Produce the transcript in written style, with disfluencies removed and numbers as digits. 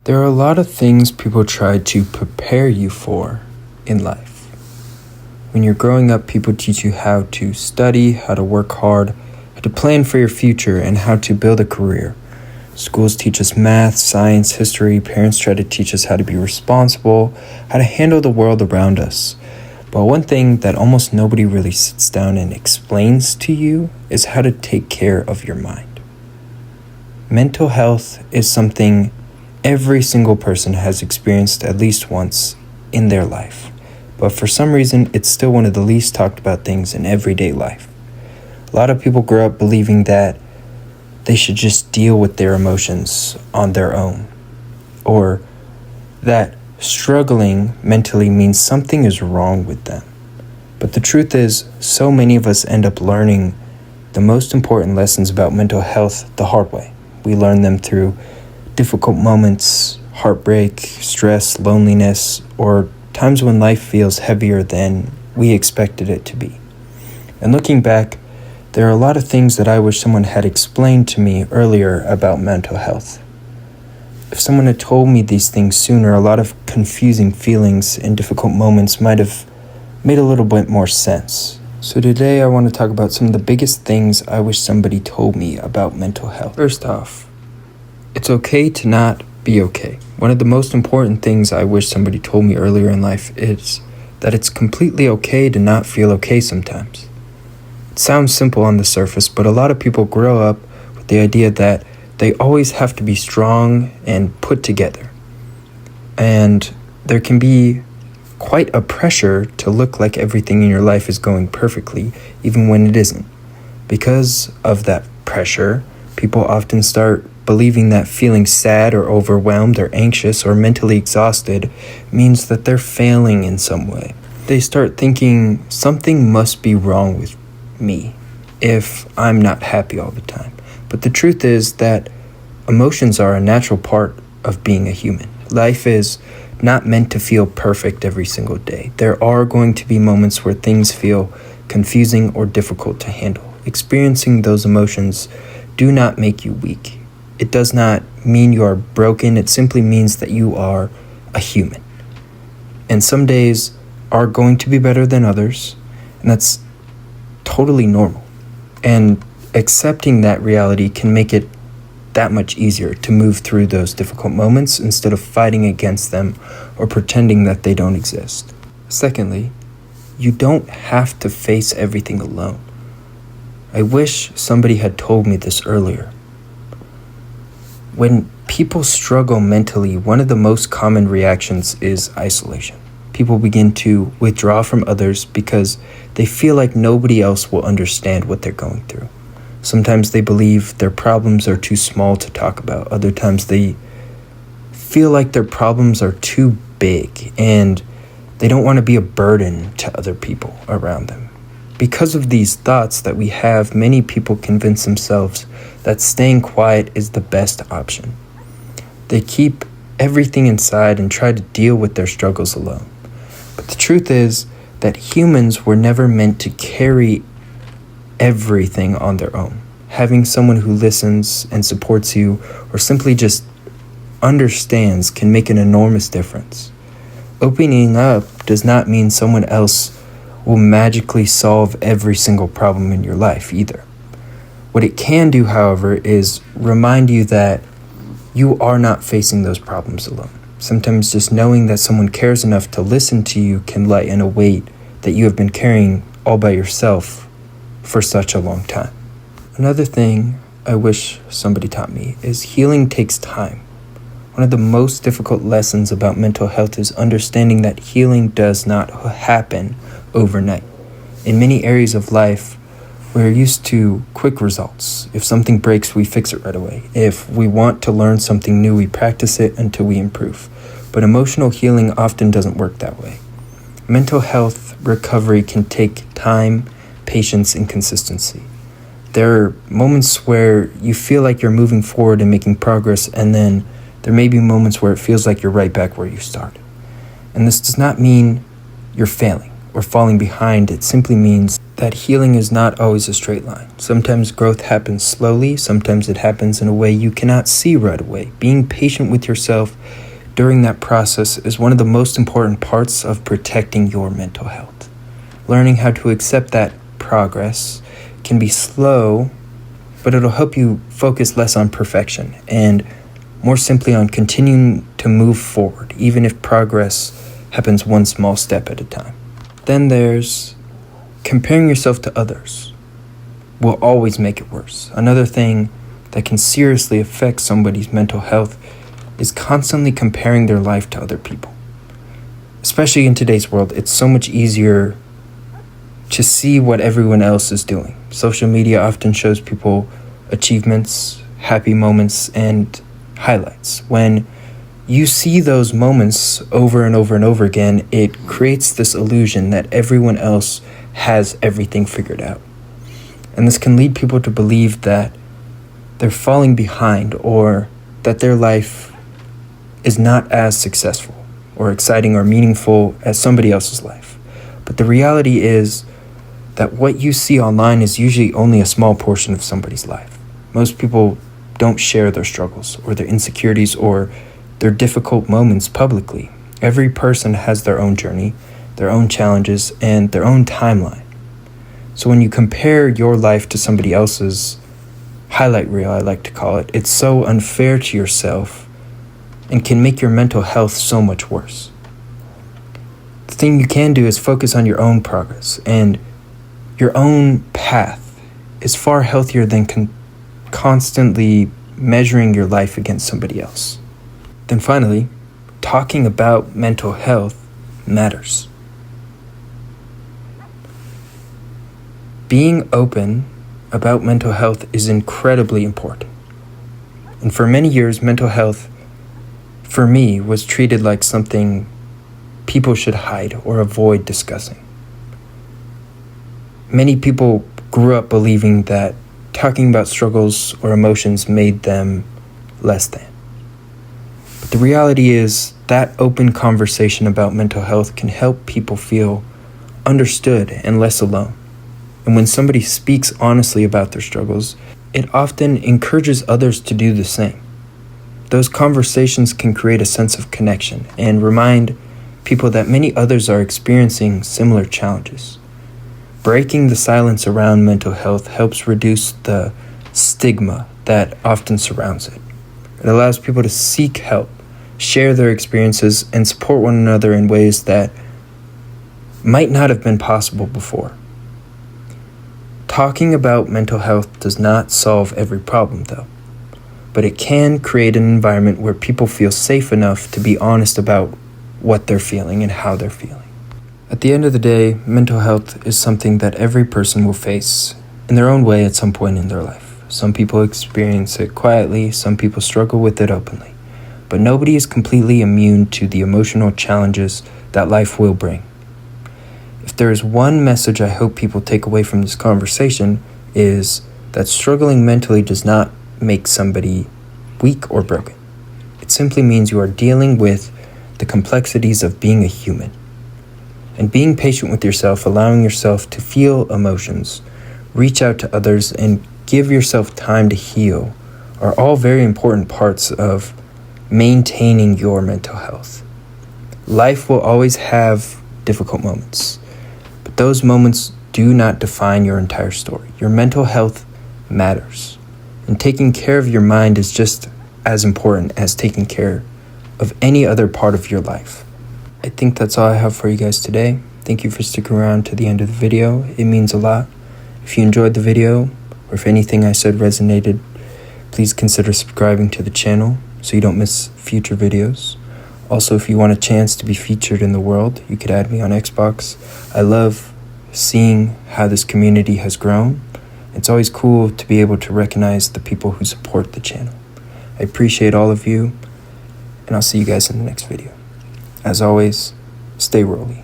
There are a lot of things people try to prepare you for in life. When you're growing up, people teach you how to study, how to work hard, how to plan for your future, and how to build a career. Schools teach us math, science, history. Parents try to teach us how to be responsible, how to handle the world around us. But one thing that almost nobody really sits down and explains to you is how to take care of your mind. Mental health is something every single person has experienced at least once in their life. But for some reason, it's still one of the least talked about things in everyday life. A lot of people grow up believing that they should just deal with their emotions on their own, or that struggling mentally means something is wrong with them. But the truth is, so many of us end up learning the most important lessons about mental health the hard way. We learn them through difficult moments, heartbreak, stress, loneliness, or times when life feels heavier than we expected it to be. And looking back, there are a lot of things that I wish someone had explained to me earlier about mental health. If someone had told me these things sooner, a lot of confusing feelings and difficult moments might have made a little bit more sense. So today I want to talk about some of the biggest things I wish somebody told me about mental health. First off, it's okay to not be okay. One of the most important things I wish somebody told me earlier in life is that it's completely okay to not feel okay sometimes. It sounds simple on the surface, but a lot of people grow up with the idea that they always have to be strong and put together. And there can be quite a pressure to look like everything in your life is going perfectly, even when it isn't. Because of that pressure, people often start believing that feeling sad or overwhelmed or anxious or mentally exhausted means that they're failing in some way. They start thinking something must be wrong with me if I'm not happy all the time. But the truth is that emotions are a natural part of being a human. Life is not meant to feel perfect every single day. There are going to be moments where things feel confusing or difficult to handle. Experiencing those emotions do not make you weak. It does not mean you are broken. It simply means that you are a human. And some days are going to be better than others, and that's totally normal. And accepting that reality can make it that much easier to move through those difficult moments instead of fighting against them or pretending that they don't exist. Secondly, you don't have to face everything alone. I wish somebody had told me this earlier. When people struggle mentally, one of the most common reactions is isolation. People begin to withdraw from others because they feel like nobody else will understand what they're going through. Sometimes they believe their problems are too small to talk about. Other times they feel like their problems are too big and they don't want to be a burden to other people around them. Because of these thoughts that we have, many people convince themselves that staying quiet is the best option. They keep everything inside and try to deal with their struggles alone. But the truth is that humans were never meant to carry everything on their own. Having someone who listens and supports you or simply just understands can make an enormous difference. Opening up does not mean someone else will magically solve every single problem in your life either. What it can do, however, is remind you that you are not facing those problems alone. Sometimes just knowing that someone cares enough to listen to you can lighten a weight that you have been carrying all by yourself for such a long time. Another thing I wish somebody taught me is healing takes time. One of the most difficult lessons about mental health is understanding that healing does not happen overnight. In many areas of life, we're used to quick results. If something breaks, we fix it right away. If we want to learn something new, we practice it until we improve. But emotional healing often doesn't work that way. Mental health recovery can take time, patience, and consistency. There are moments where you feel like you're moving forward and making progress, and then there may be moments where it feels like you're right back where you started. And this does not mean you're failing or falling behind. It simply means that healing is not always a straight line. Sometimes growth happens slowly, sometimes it happens in a way you cannot see right away. Being patient with yourself during that process is one of the most important parts of protecting your mental health. Learning how to accept that progress can be slow, but it'll help you focus less on perfection and more simply on continuing to move forward, even if progress happens one small step at a time. Then there's comparing yourself to others will always make it worse. Another thing that can seriously affect somebody's mental health is constantly comparing their life to other people. Especially in today's world, it's so much easier to see what everyone else is doing. Social media often shows people achievements, happy moments, and highlights. When you see those moments over and over and over again, it creates this illusion that everyone else has everything figured out. And this can lead people to believe that they're falling behind or that their life is not as successful or exciting or meaningful as somebody else's life. But the reality is that what you see online is usually only a small portion of somebody's life. Most people don't share their struggles or their insecurities or their difficult moments publicly. Every person has their own journey, their own challenges, and their own timeline. So when you compare your life to somebody else's highlight reel, I like to call it, it's so unfair to yourself and can make your mental health so much worse. The thing you can do is focus on your own progress, and your own path is far healthier than constantly measuring your life against somebody else. Then finally, talking about mental health matters. Being open about mental health is incredibly important. And for many years, mental health, for me, was treated like something people should hide or avoid discussing. Many people grew up believing that talking about struggles or emotions made them less than. But the reality is that open conversation about mental health can help people feel understood and less alone. And when somebody speaks honestly about their struggles, it often encourages others to do the same. Those conversations can create a sense of connection and remind people that many others are experiencing similar challenges. Breaking the silence around mental health helps reduce the stigma that often surrounds it. It allows people to seek help, share their experiences, and support one another in ways that might not have been possible before. Talking about mental health does not solve every problem, though, but it can create an environment where people feel safe enough to be honest about what they're feeling and how they're feeling. At the end of the day, mental health is something that every person will face in their own way at some point in their life. Some people experience it quietly, some people struggle with it openly, but nobody is completely immune to the emotional challenges that life will bring. If there is one message I hope people take away from this conversation, is that struggling mentally does not make somebody weak or broken. It simply means you are dealing with the complexities of being a human. And being patient with yourself, allowing yourself to feel emotions, reach out to others, and give yourself time to heal are all very important parts of maintaining your mental health. Life will always have difficult moments, but those moments do not define your entire story. Your mental health matters, and taking care of your mind is just as important as taking care of any other part of your life. I think that's all I have for you guys today. Thank you for sticking around to the end of the video. It means a lot. If you enjoyed the video, or if anything I said resonated, please consider subscribing to the channel so you don't miss future videos. Also, if you want a chance to be featured in the world, you could add me on Xbox. I love seeing how this community has grown. It's always cool to be able to recognize the people who support the channel. I appreciate all of you, and I'll see you guys in the next video. As always, stay rolly.